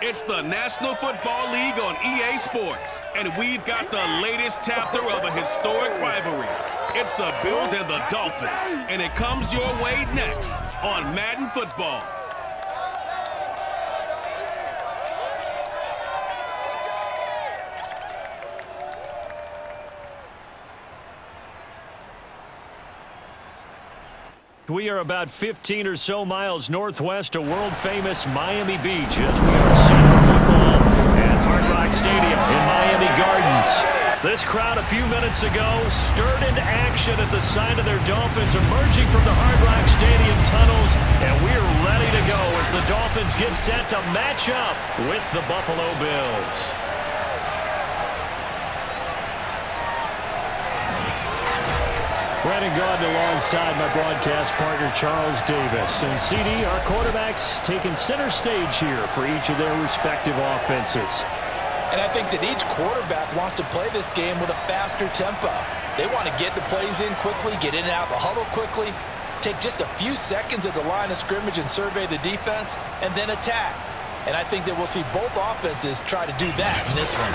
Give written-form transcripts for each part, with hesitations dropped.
It's the National Football League on EA Sports, and we've got the latest chapter of a historic rivalry. It's the Bills and the Dolphins, and it comes your way next on Madden Football. We are about 15 or so miles northwest of world-famous Miami Beach as we are set for football at Hard Rock Stadium in Miami Gardens. This crowd a few minutes ago stirred into action at the sight of their Dolphins emerging from the Hard Rock Stadium tunnels, and we're ready to go as the Dolphins get set to match up with the Buffalo Bills. Brandon Gaudin alongside my broadcast partner Charles Davis. And CD, our quarterbacks taking center stage here for each of their respective offenses. And I think that each quarterback wants to play this game with a faster tempo. They want to get the plays in quickly, get in and out of the huddle quickly, take just a few seconds at the line of scrimmage and survey the defense, and then attack. And I think that we'll see both offenses try to do that in this one.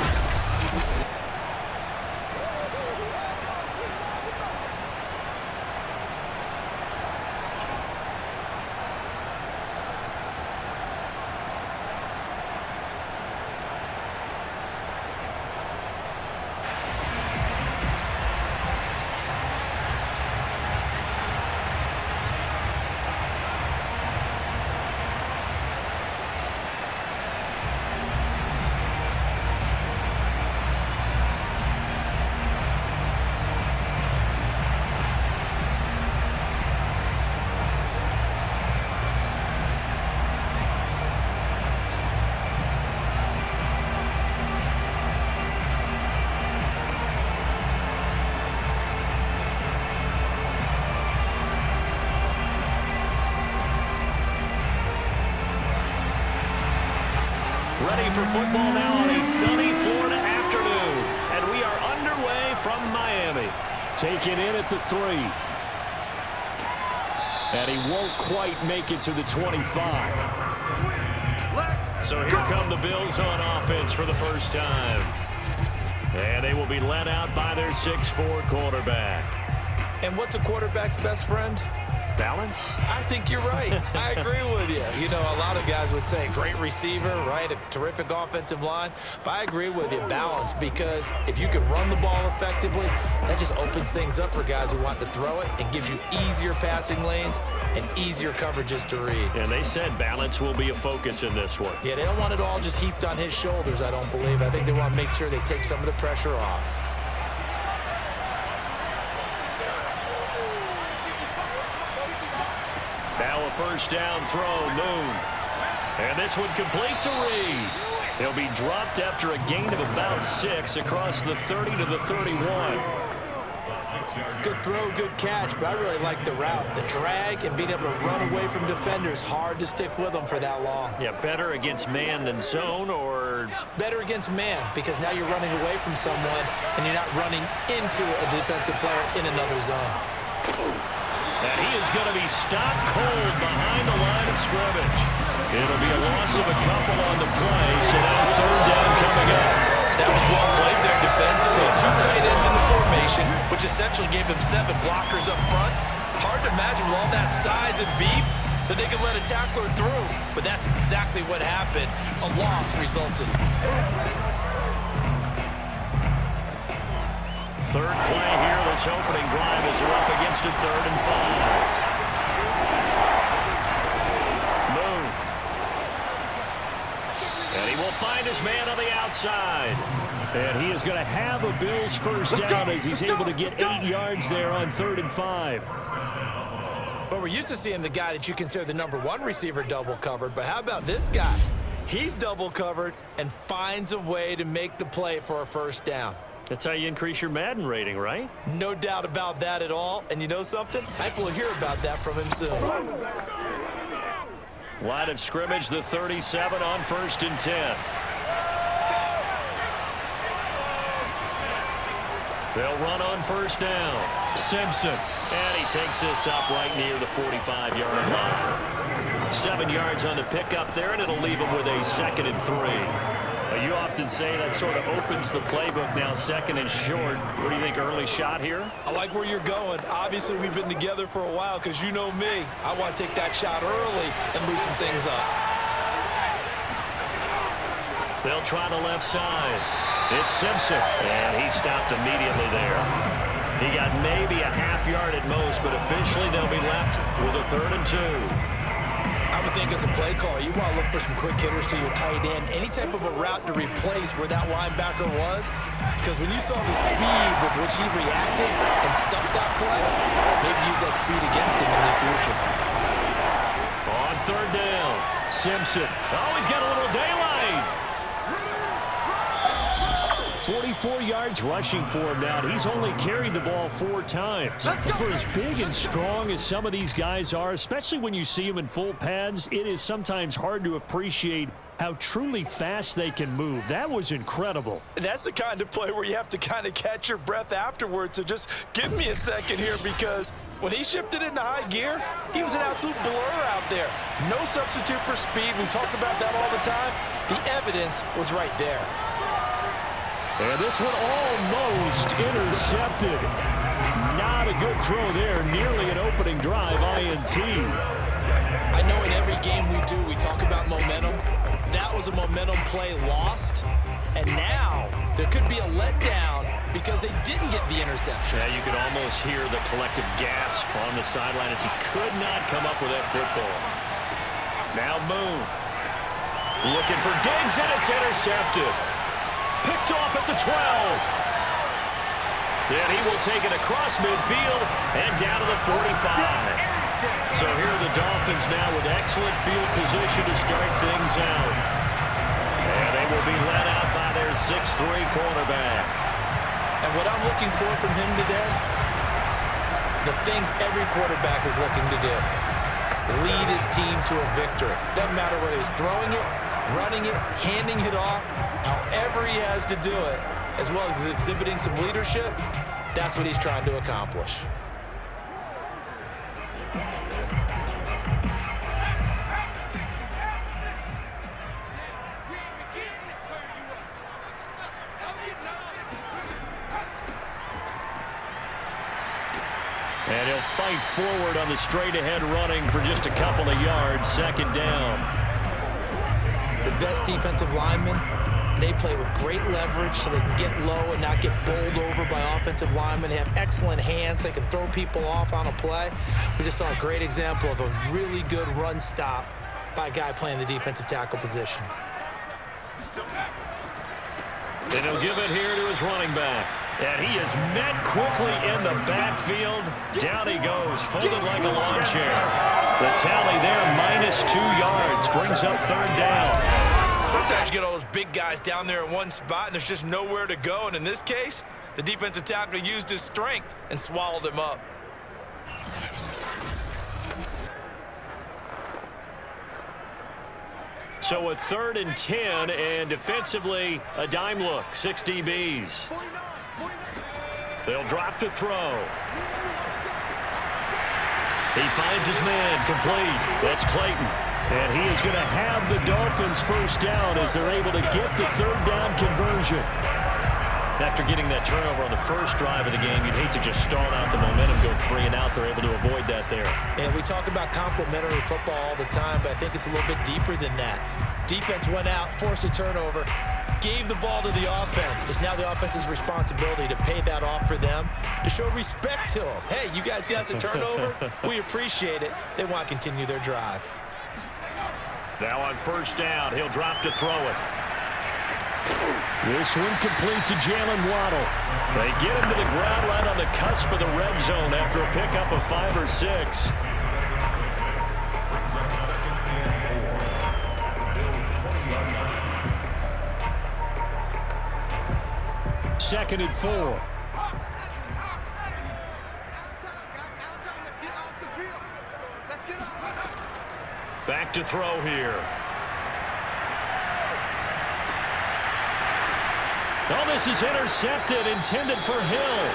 Ready for football now on a sunny Florida afternoon. And we are underway from Miami. Taken in at the 3. And he won't quite make it to the 25. So here come the Bills on offense for the first time. And they will be led out by their 6'4" quarterback. And what's a quarterback's best friend? Balance? I think you're right. I agree with you. You know, a lot of guys would say great receiver, right? A terrific offensive line. But I agree with you, balance, because if you can run the ball effectively, that just opens things up for guys who want to throw it and gives you easier passing lanes and easier coverages to read. And they said balance will be a focus in this one. Yeah, they don't want it all just heaped on his shoulders, I don't believe. I think they want to make sure they take some of the pressure off. Now a first down throw, Moon. And this one complete to Reed. He'll be dropped after a gain of about 6 across the 30 to the 31. Good throw, good catch, but I really like the route. The drag and being able to run away from defenders, hard to stick with them for that long. Yeah, better against man than zone, or? Better against man, because now you're running away from someone and you're not running into a defensive player in another zone. And he is going to be stopped cold behind the line of scrimmage. It'll be a loss of a couple on the play, so now third down coming up. That was well played there defensively. 2 tight ends in the formation, which essentially gave them 7 blockers up front. Hard to imagine with all that size and beef that they could let a tackler through. But that's exactly what happened. A loss resulted. Third play here, this opening drive as they're up against a 3rd and 5. Moon. And he will find his man on the outside. And he is going to have a Bills first down as he's able to get 8 yards there on 3rd and 5. Well, we're used to seeing the guy that you consider the #1 receiver double covered, but how about this guy? He's double covered and finds a way to make the play for a first down. That's how you increase your Madden rating, right? No doubt about that at all. And you know something? I think we'll hear about that from him soon. Line of scrimmage, the 37 on 1st and 10. They'll run on first down. Simpson. And he takes this up right near the 45-yard line. 7 yards on the pickup there, and it'll leave him with a 2nd and 3. Well, you often say that sort of opens the playbook now, 2nd and short. What do you think, early shot here? I like where you're going. Obviously, we've been together for a while because you know me. I want to take that shot early and loosen things up. They'll try the left side. It's Simpson, and he stopped immediately there. He got maybe a half yard at most, but officially they'll be left with a 3rd and 2. I would think as a play caller, you want to look for some quick hitters to your tight end, any type of a route to replace where that linebacker was, because when you saw the speed with which he reacted and stuffed that play, maybe use that speed against him in the future. On 3rd down, Simpson. Oh, he's got a little daylight. 44 yards rushing for him now. He's only carried the ball 4 times. For as big and strong as some of these guys are, especially when you see them in full pads, it is sometimes hard to appreciate how truly fast they can move. That was incredible. And that's the kind of play where you have to kind of catch your breath afterwards. So just give me a second here, because when he shifted into high gear, he was an absolute blur out there. No substitute for speed. We talk about that all the time. The evidence was right there. And this one almost intercepted. Not a good throw there. Nearly an opening drive INT. I know in every game we do, we talk about momentum. That was a momentum play lost. And now there could be a letdown because they didn't get the interception. Yeah, you could almost hear the collective gasp on the sideline as he could not come up with that football. Now Moon. Looking for Diggs, and it's intercepted. Picked off at the 12. Then he will take it across midfield and down to the 45. So here are the Dolphins now with excellent field position to start things out. And they will be led out by their 6'3" quarterback. And what I'm looking for from him today, the things every quarterback is looking to do. Lead his team to a victory. Doesn't matter whether he's throwing it, running it, handing it off, however he has to do it, as well as exhibiting some leadership, that's what he's trying to accomplish. And he'll fight forward on the straight-ahead running for just a couple of yards, 2nd down. The best defensive linemen, they play with great leverage so they can get low and not get bowled over by offensive linemen. They have excellent hands. They can throw people off on a play. We just saw a great example of a really good run stop by a guy playing the defensive tackle position. And he'll give it here to his running back. And he is met quickly in the backfield. Down he goes, folded like a lawn chair. The tally there, -2 yards, brings up 3rd down. Sometimes you get all those big guys down there in one spot, and there's just nowhere to go. And in this case, the defensive tackle used his strength and swallowed him up. So a 3rd and 10, and defensively, a dime look, 6 DBs. They'll drop to throw. He finds his man, complete. That's Clayton. And he is going to have the Dolphins 1st down as they're able to get the 3rd down conversion. After getting that turnover on the first drive of the game, you'd hate to just start out the momentum, go 3 and out. They're able to avoid that there. And we talk about complementary football all the time, but I think it's a little bit deeper than that. Defense went out, forced a turnover, gave the ball to the offense. It's now the offense's responsibility to pay that off for them, to show respect to them. Hey, you guys got a turnover? We appreciate it. They want to continue their drive. Now on 1st down, he'll drop to throw it. This one complete to Jalen Waddle. They get him to the ground right on the cusp of the red zone after a pickup of 5 or 6. Second and 4. Back to throw here. Oh, this is intercepted, intended for Hill.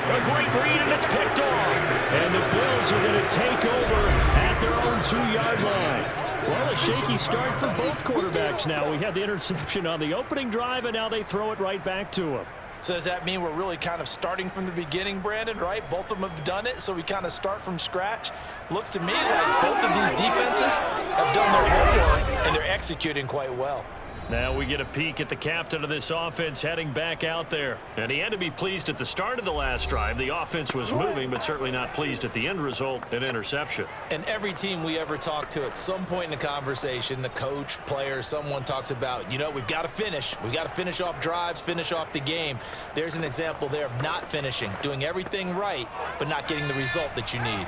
A great read, and it's picked off. And the Bills are going to take over at their own 2-yard line. a shaky start for both quarterbacks now. We had the interception on the opening drive, and now they throw it right back to him. So does that mean we're really kind of starting from the beginning, Brandon, right? Both of them have done it, so we kind of start from scratch. Looks to me like both of these defenses have done their homework, and they're executing quite well. Now we get a peek at the captain of this offense heading back out there. And he had to be pleased at the start of the last drive. The offense was moving, but certainly not pleased at the end result, an interception. And every team we ever talk to at some point in the conversation, the coach, player, someone talks about, you know, we've got to finish. We've got to finish off drives, finish off the game. There's an example there of not finishing, doing everything right, but not getting the result that you need.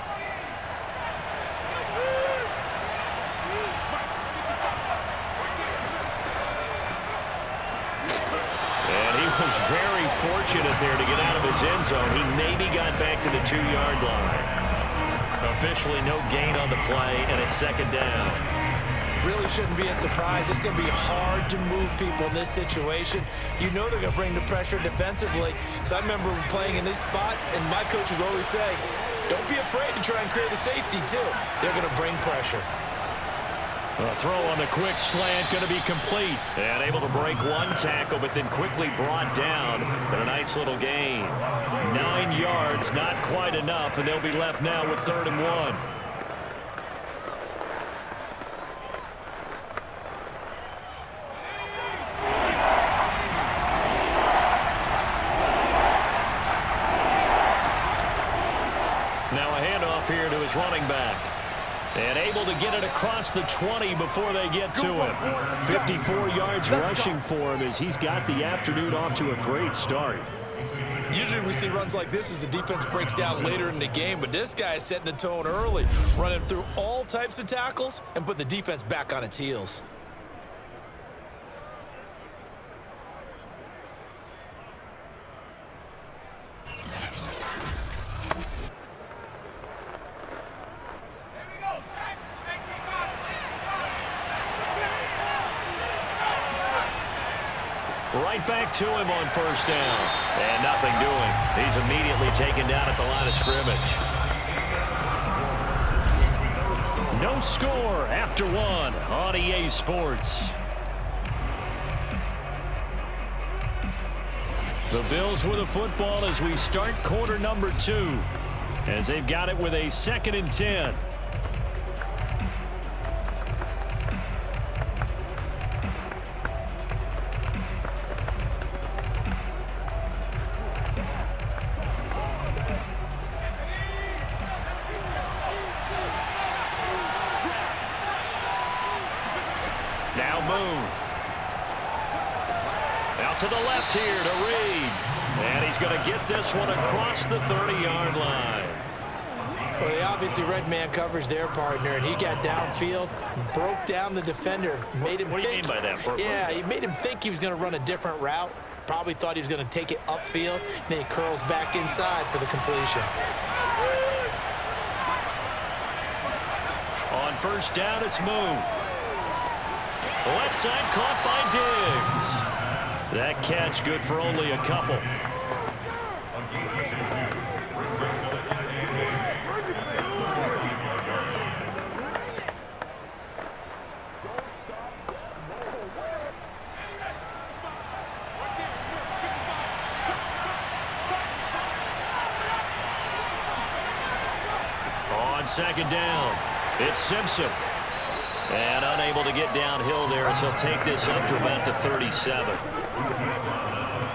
Was very fortunate there to get out of his end zone. He maybe got back to the 2-yard line. Officially no gain on the play, and it's second down. Really shouldn't be a surprise. It's going to be hard to move people in this situation. You know they're going to bring the pressure defensively. Because I remember playing in these spots, and my coach was always saying, don't be afraid to try and create a safety, too. They're going to bring pressure. A throw on the quick slant going to be complete. And able to break one tackle, but then quickly brought down. But a nice little gain. 9 yards, not quite enough, and they'll be left now with 3rd and 1. Now a handoff here to his running back. And able to get it across the 20 before they get to him. 54 yards rushing for him as he's got the afternoon off to a great start. Usually we see runs like this as the defense breaks down later in the game, but this guy is setting the tone early, running through all types of tackles and putting the defense back on its heels. Right back to him on 1st down. And nothing doing. He's immediately taken down at the line of scrimmage. No score after 1 on EA Sports. The Bills with the football as we start quarter number 2. As they've got it with a 2nd and 10. Now Moon. Out to the left here to Reed. And he's going to get this one across the 30-yard line. Well, they obviously read man coverage their partner, and he got downfield, broke down the defender, made him What do you mean by that, Burt? Yeah, he made him think he was going to run a different route. Probably thought he was going to take it upfield. Then he curls back inside for the completion. On 1st down, it's Moon. Left side caught by Diggs. That catch good for only a couple. On 2nd down, it's Simpson. And unable to get downhill there as he'll take this up to about the 37.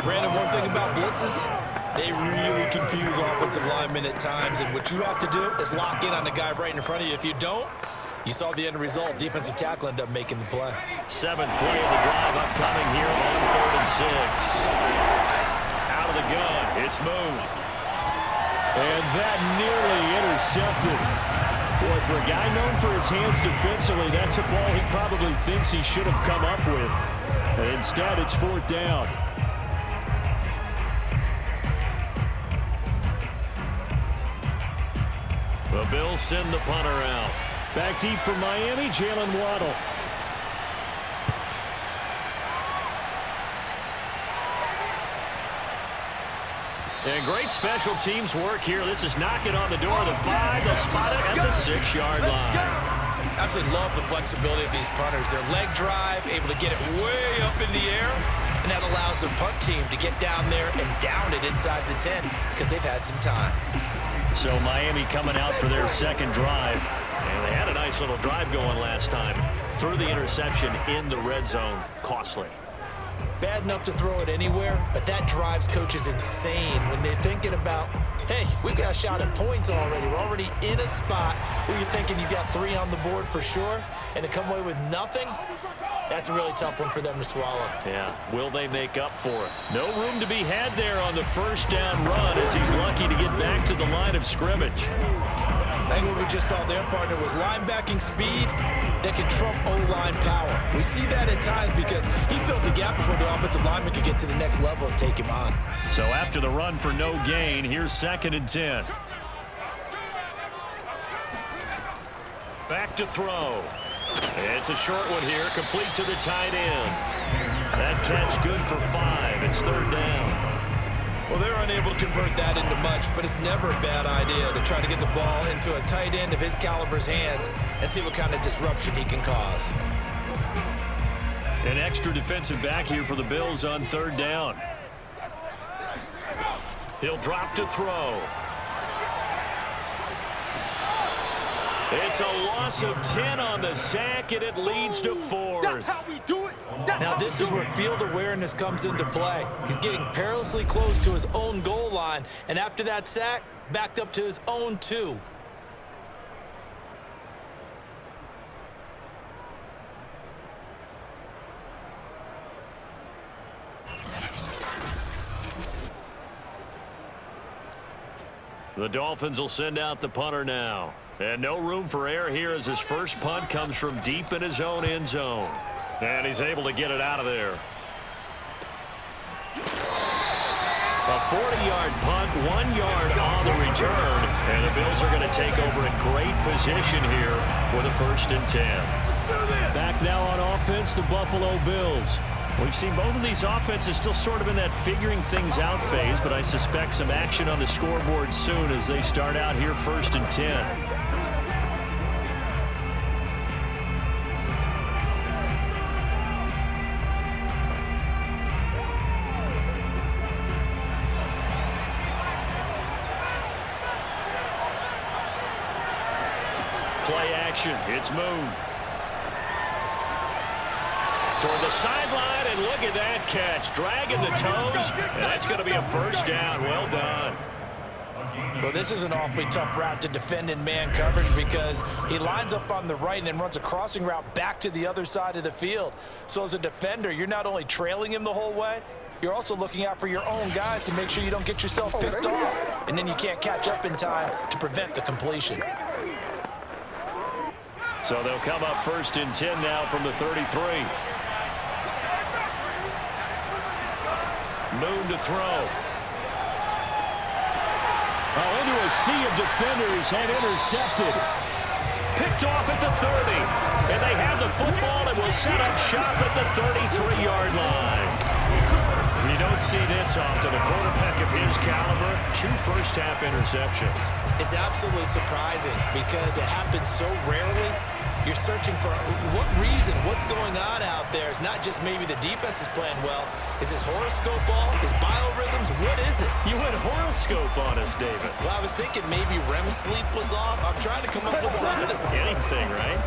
Brandon, one thing about blitzes, they really confuse offensive linemen at times, and what you have to do is lock in on the guy right in front of you. If you don't, you saw the end result. Defensive tackle ended up making the play. 7th play of the drive upcoming here on 3rd and 6. Out of the gun, it's Moon. And that nearly intercepted. Boy, for a guy known for his hands defensively, that's a ball he probably thinks he should have come up with. And instead, it's 4th down. The Bills send the punter out. Back deep for Miami, Jalen Waddle. And great special teams work here. This is knocking on the door of the 5. They'll spot it at the 6-yard line. Absolutely love the flexibility of these punters. Their leg drive, able to get it way up in the air, and that allows their punt team to get down there and down it inside the 10 because they've had some time. So Miami coming out for their second drive, and they had a nice little drive going last time. Threw the interception in the red zone. Costly. Bad enough to throw it anywhere, but that drives coaches insane when they're thinking about, hey, we've got a shot at points already. We're already in a spot where you're thinking you got 3 on the board for sure, and to come away with nothing, that's a really tough one for them to swallow. Yeah, will they make up for it? No room to be had there on the first down run as he's lucky to get back to the line of scrimmage. I think what we just saw their partner was linebacking speed that can trump O-line power. We see that at times because he filled the gap before the offensive lineman could get to the next level and take him on. So after the run for no gain, here's 2nd and 10. Back to throw. It's a short one here, complete to the tight end. That catch good for 5. It's 3rd down. Well, they're unable to convert that into much, but it's never a bad idea to try to get the ball into a tight end of his caliber's hands and see what kind of disruption he can cause. An extra defensive back here for the Bills on 3rd down. He'll drop to throw. It's a loss of 10 on the sack, and it leads to 4th. That's how we do it. Now, this is where field awareness comes into play. He's getting perilously close to his own goal line, and after that sack, backed up to his own 2. The Dolphins will send out the punter now. And no room for error here as his first punt comes from deep in his own end zone. And he's able to get it out of there. A 40-yard punt, 1 yard on the return. And the Bills are going to take over in great position here with a 1st and 10. Back now on offense, the Buffalo Bills. We've seen both of these offenses still sort of in that figuring things out phase, but I suspect some action on the scoreboard soon as they start out here 1st and 10. Play action. It's Moon. Toward the sideline, and look at that catch. Dragging the toes, and that's going to be a 1st down. Well done. Well, this is an awfully tough route to defend in man coverage because he lines up on the right and then runs a crossing route back to the other side of the field. So as a defender, you're not only trailing him the whole way, you're also looking out for your own guys to make sure you don't get yourself picked off. And then you can't catch up in time to prevent the completion. So they'll come up 1st and 10 now from the 33. Moon to throw. Into a sea of defenders and intercepted. Picked off at the 30. And they have the football and will set up shop at the 33-yard line. You don't see this often. A quarterback of his caliber, 2 first-half interceptions. It's absolutely surprising because it happens so rarely. You're searching for what reason, what's going on out there. It's not just maybe the defense is playing well. Is his horoscope off? His biorhythms? What is it? You went horoscope on us, David. Well, I was thinking maybe REM sleep was off. I'm trying to come up with something. Anything, right?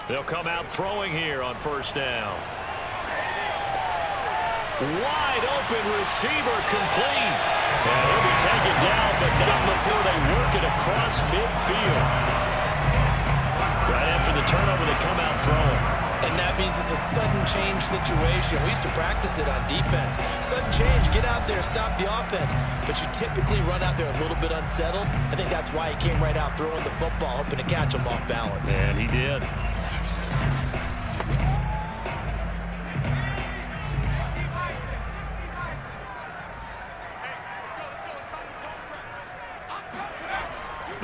They'll come out throwing here on 1st down. Wide open receiver complete. And he'll be taken down, but not before they work it across midfield. Right after the turnover, they come out throwing. And that means it's a sudden change situation. We used to practice it on defense. Sudden change, get out there, stop the offense. But you typically run out there a little bit unsettled. I think that's why he came right out throwing the football, hoping to catch him off balance. And he did.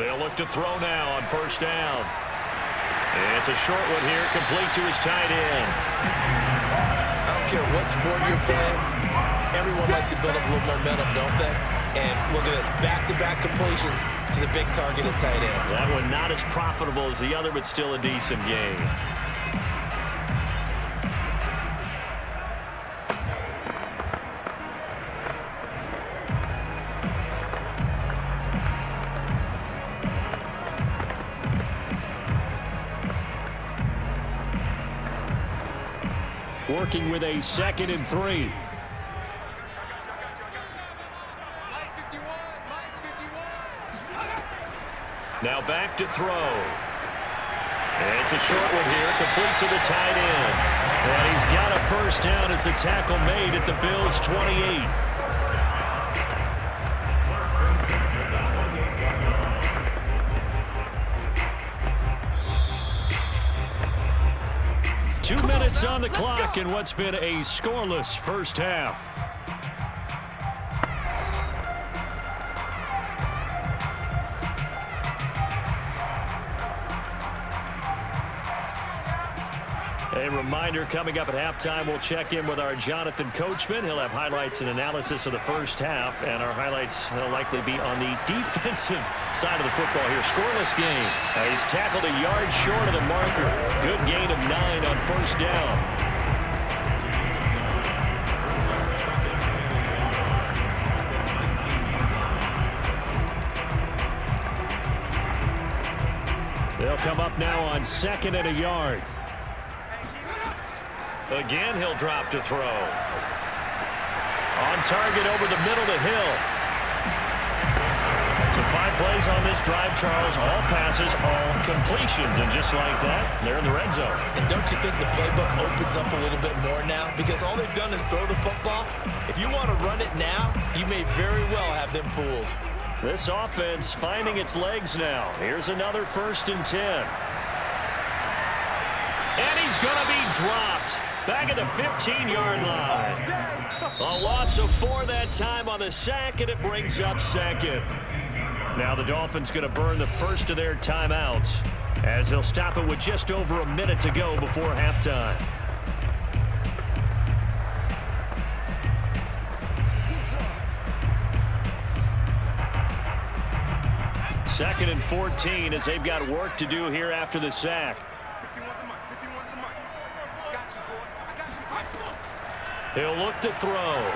They'll look to throw now on first down. It's a short one here, complete to his tight end. I don't care what sport you're playing. Everyone likes to build up a little momentum, don't they? And look at this, back-to-back completions to the big target at tight end. That one not as profitable as the other, but still a decent game. Working with a 2nd and 3. Now back to throw. It's a short one here, complete to the tight end. And he's got a first down as the tackle made at the Bills' 28. Two minutes on the clock in what's been a scoreless first half. A reminder, coming up at halftime, we'll check in with our Jonathan Coachman. He'll have highlights and analysis of the first half, and our highlights will likely be on the defensive side of the football here. Scoreless game. He's tackled a yard short of the marker. Good gain of 9 on first down. They'll come up now on 2nd and a yard. Again, he'll drop to throw. On target over the middle to Hill. So 5 plays on this drive, Charles. All passes, all completions. And just like that, they're in the red zone. And don't you think the playbook opens up a little bit more now? Because all they've done is throw the football. If you want to run it now, you may very well have them fooled. This offense finding its legs now. Here's another 1st and 10. And he's going to be dropped. Back at the 15-yard line. A loss of 4 that time on the sack, and it brings up 2nd. Now the Dolphins going to burn the first of their timeouts as they'll stop it with just over a minute to go before halftime. Second and 14 as they've got work to do here after the sack. He'll look to throw.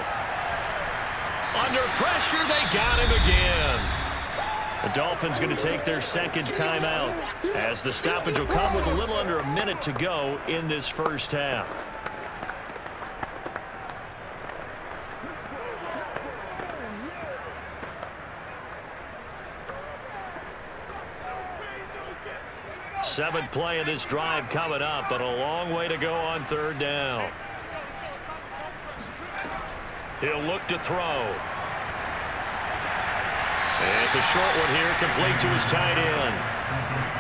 Under pressure, they got him again. The Dolphins going to take their 2nd timeout as the stoppage will come with a little under a minute to go in this first half. Seventh play of this drive coming up, but a long way to go on 3rd down. He'll look to throw. It's a short one here, complete to his tight end.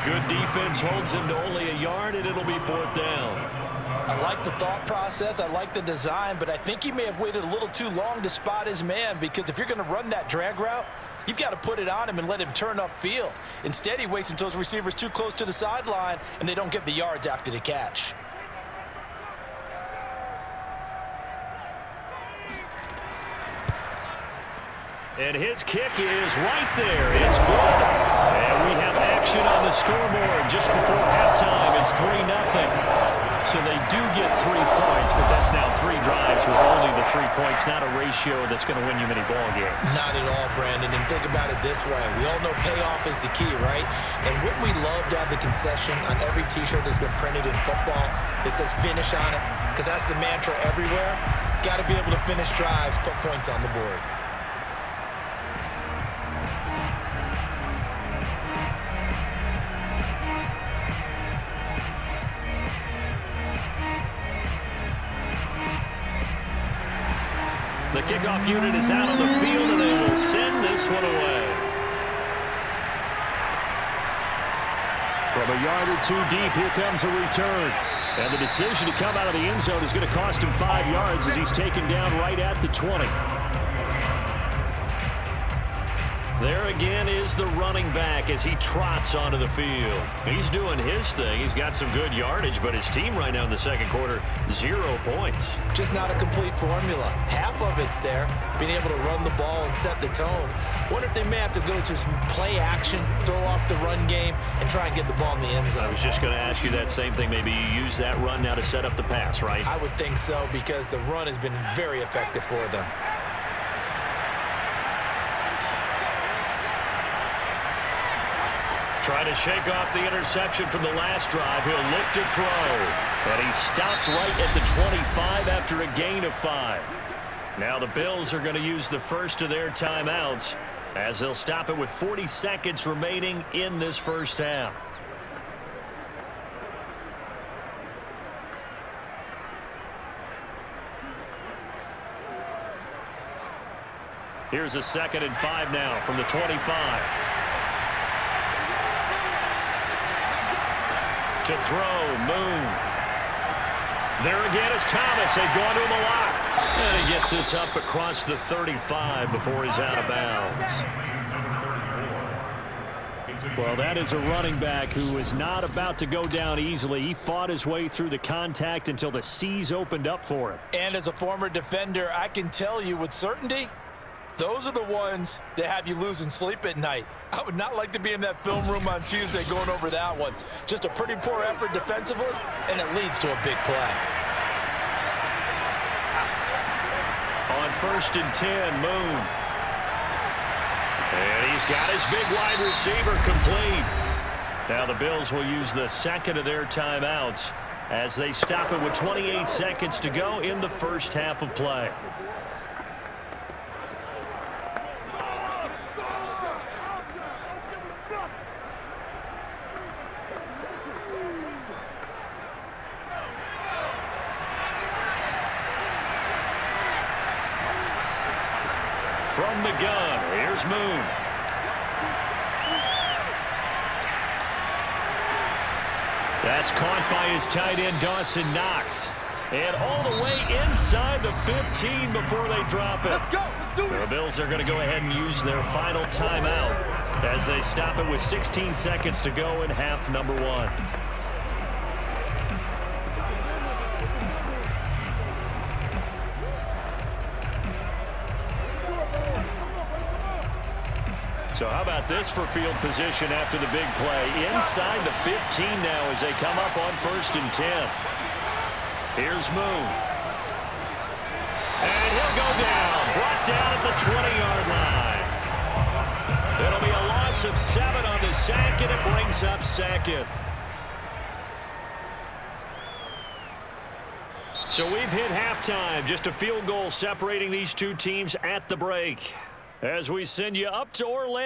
Good defense holds him to only a yard, and it'll be 4th down. I like the thought process. I like the design, but I think he may have waited a little too long to spot his man, because if you're going to run that drag route, you've got to put it on him and let him turn upfield. Instead, he waits until his receiver's too close to the sideline, and they don't get the yards after the catch. And his kick is right there. It's good. And we have action on the scoreboard just before halftime. It's 3-0. So they do get 3 points, but that's now 3 drives with only the 3 points. Not a ratio that's going to win you many ball games. Not at all, Brandon. And think about it this way. We all know payoff is the key, right? And wouldn't we love to have the concession on every T-shirt that's been printed in football that says finish on it? Because that's the mantra everywhere. Got to be able to finish drives, put points on the board. The kickoff unit is out on the field, and they will send this one away. From a yard or 2 deep, here comes a return. And the decision to come out of the end zone is going to cost him 5 yards as he's taken down right at the 20. There again is the running back as he trots onto the field. He's doing his thing. He's got some good yardage, but his team right now in the second quarter, 0 points. Just not a complete formula. Half of it's there, being able to run the ball and set the tone. Wonder if they may have to go to some play action, throw off the run game, and try and get the ball in the end zone. I was just going to ask you that same thing. Maybe you use that run now to set up the pass, right? I would think so, because the run has been very effective for them. Trying to shake off the interception from the last drive. He'll look to throw. And he's stopped right at the 25 after a gain of 5. Now the Bills are going to use the first of their timeouts as they'll stop it with 40 seconds remaining in this first half. Here's a 2nd and 5 now from the 25. To throw, Moon. There again is Thomas. They've gone to him a lot. And he gets this up across the 35 before he's out of bounds. Well, that is a running back who is not about to go down easily. He fought his way through the contact until the seas opened up for him. And as a former defender, I can tell you with certainty, those are the ones that have you losing sleep at night. I would not like to be in that film room on Tuesday going over that one. Just a pretty poor effort defensively, and it leads to a big play. On 1st and 10, Moon. And he's got his big wide receiver complete. Now the Bills will use the 2nd of their timeouts as they stop it with 28 seconds to go in the first half of play. From the gun, here's Moon. That's caught by his tight end, Dawson Knox. And all the way inside the 15 before they drop it. Let's go. Let's do it. The Bills are going to go ahead and use their final timeout as they stop it with 16 seconds to go in half number 1. So how about this for field position after the big play? Inside the 15 now as they come up on 1st and 10. Here's Moon. And he'll go down. Brought down at the 20-yard line. It'll be a loss of 7 on the sack, and it brings up 2nd. So we've hit halftime. Just a field goal separating these two teams at the break. As we send you up to Orlando.